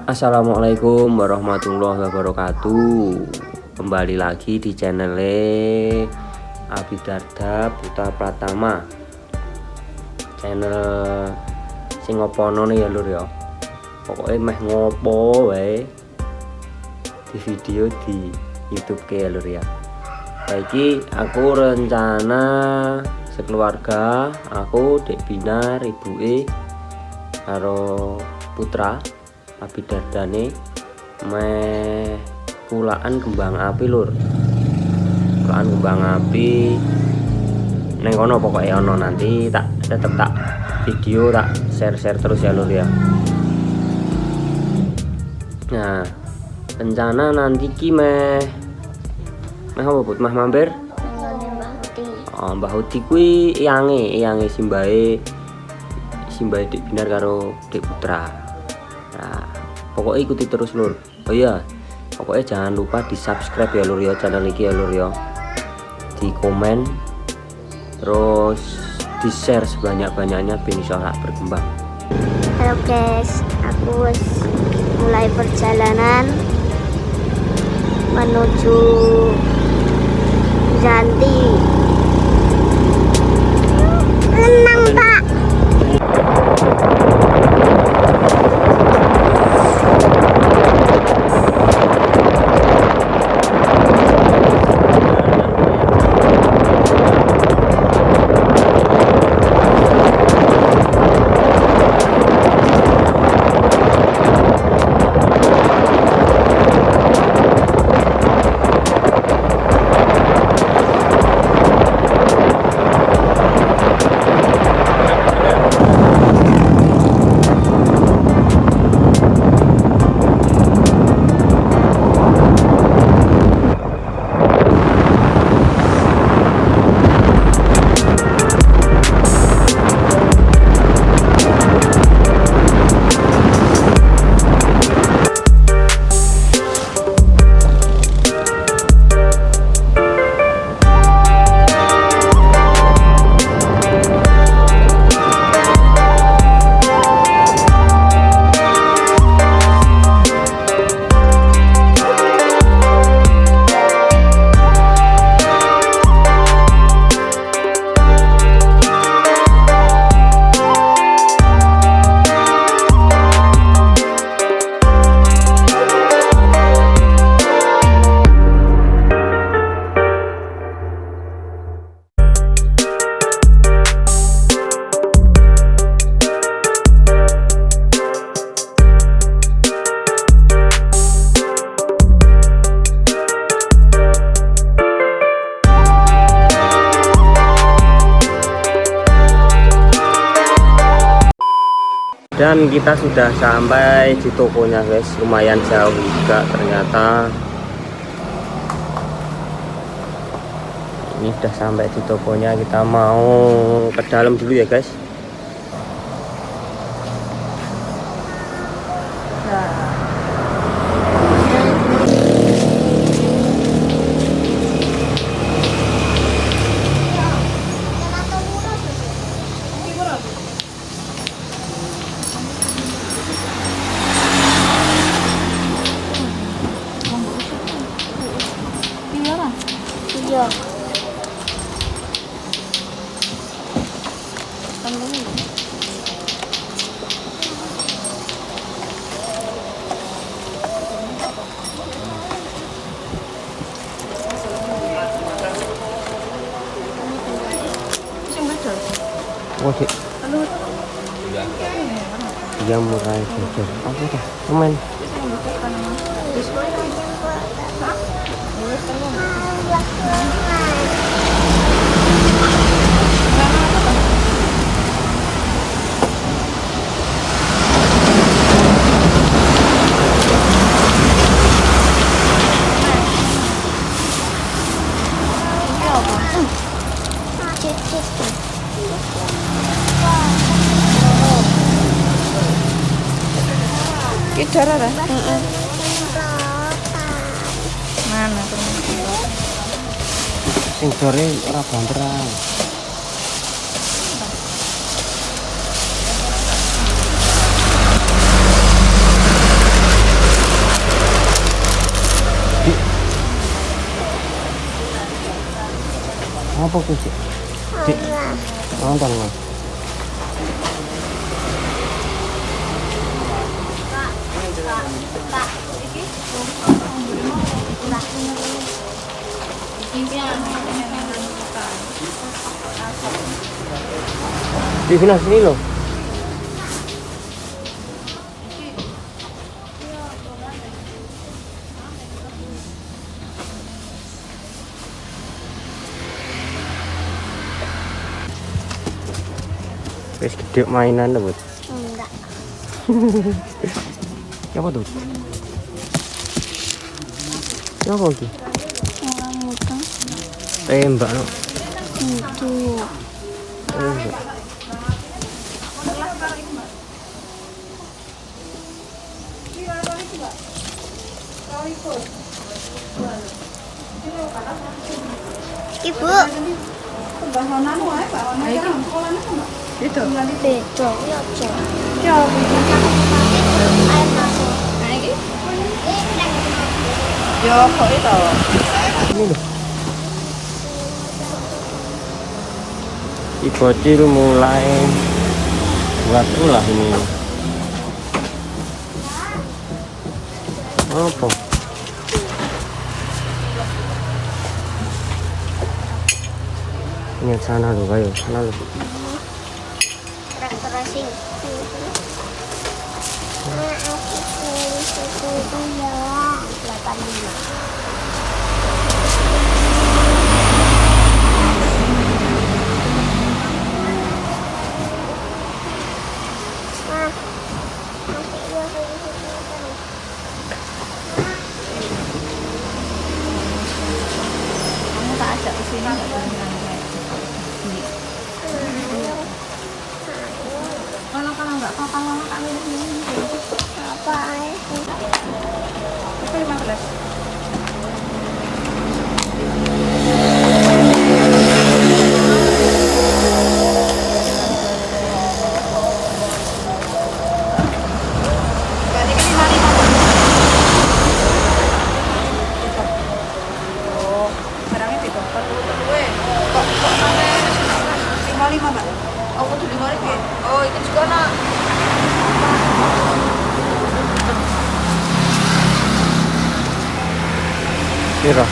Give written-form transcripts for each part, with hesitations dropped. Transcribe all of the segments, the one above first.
Assalamualaikum warahmatullahi wabarakatuh. Kembali lagi di channel Abidarda Putra Pratama. Channel sing ngopono nih ya lur ya. Pokoknya meh ngopo wae di video di YouTube ke ya lur ya. Saiki aku rencana sekeluarga, aku Dek Binar, ibuke karo putra Abidardane meh kulaan kembang api lur. Kulaan kembang api neng kono pokoknya ono, nanti tetep tak video, tak share terus ya lur ya. Nah, rencana nanti ki meh apa put mah mampir Mbah Uti kuwi iyange simbahe Dek Binar karo Dek Putra. Nah, pokoknya ikuti terus lur. Oh iya, pokoknya jangan lupa di subscribe ya lur ya channel ini ya lur ya, di komen terus di share sebanyak-banyaknya ben iso berkembang. Halo guys, aku mulai perjalanan menuju Zanti. Tenang Pak. Dan kita sudah sampai di tokonya guys, lumayan jauh juga ternyata. Ini sudah sampai di tokonya, kita mau ke dalam dulu ya guys. Iya. Oh sih. Iya murah itu. Apa dah? Temen. Kita ada. Mana tuh? Sing sore ora banteran. Apa kuwi, Cik? Cik. Nonton, Mas. Di sini loh. Wes gede mainan lho, Bud. Enggak. Apa tuh? Apa iki? Orang muda. Tembak no. Itu. Tembak. Ibu. Itu. Beda. Ya, air masuk. Nah, iki. Yo, kok itu. Ini loh. Si bocil mulai buat ulah ini. Apa? Ini sana loh, ayo sana loh. Racing. Aku susu ya. 85. Kamu tak ajak ke sini enggak dengan kalau enggak kalau kami di sini Apa? itu 15. Oh, itu juga nak. Kira.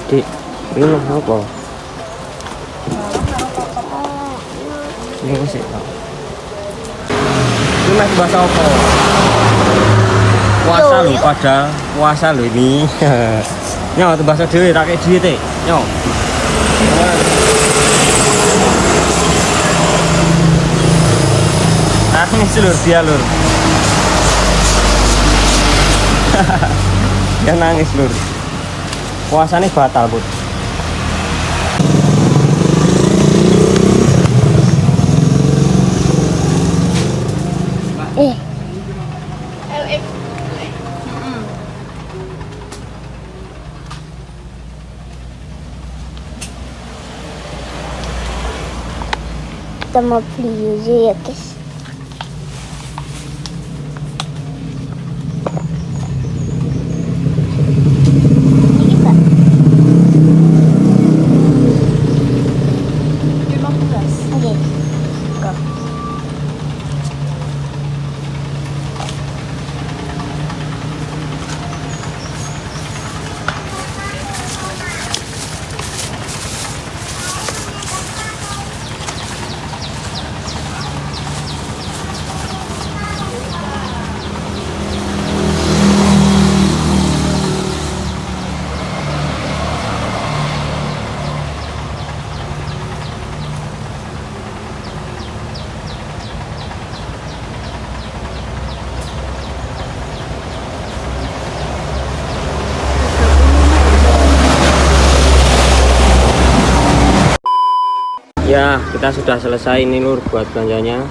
Dik, ini apa? Ini apa sih? Ini masih bahasa apa? Puasa lho, padahal puasa lho ini. Nyo, itu bahasa dewe, tak kayak duit nyo. Nangis lur, dia lur. Dia nangis lur. Puasanya batal, Bud. Kita mau beli aja ya guys. Ini Kak. 15. Oke. Go. Ya, kita sudah selesai ini lur buat belanjanya.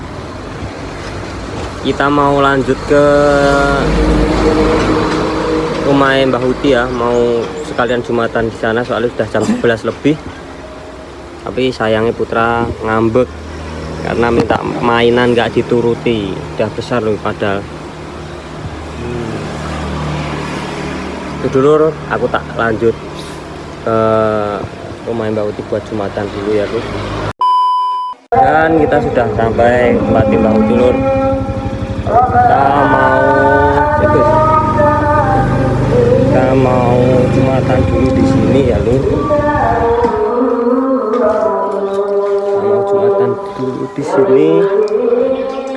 Kita mau lanjut ke rumah Mbah Huti ya, mau sekalian Jumatan di sana, soalnya sudah jam 11 lebih. Tapi sayangnya Putra ngambek karena minta mainan nggak dituruti. Udah besar loh padahal. Itu dulu aku tak lanjut ke rumah Mbak Uti buat Jumatan dulu ya Lur. Dan kita sudah sampai tempat Mbak Uti Lur. Kita mau Jumatan dulu di sini ya Lur. Kita mau Jumatan dulu di sini.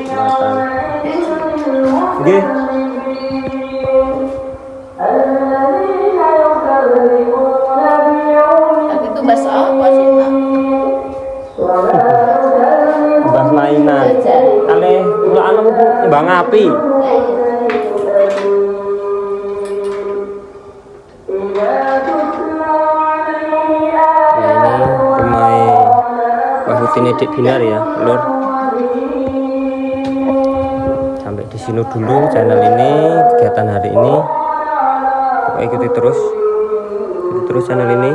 Jumatan. Oke. Tapi itu bahasa apa sih, Pak? Bahas mainan. Kali kula anu mbang api. Ini Dik Binar ya Lur. Sampai di sini dulu channel ini, kegiatan hari ini. Pokoknya ikuti terus channel ini.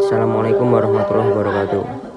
Assalamualaikum warahmatullahi wabarakatuh.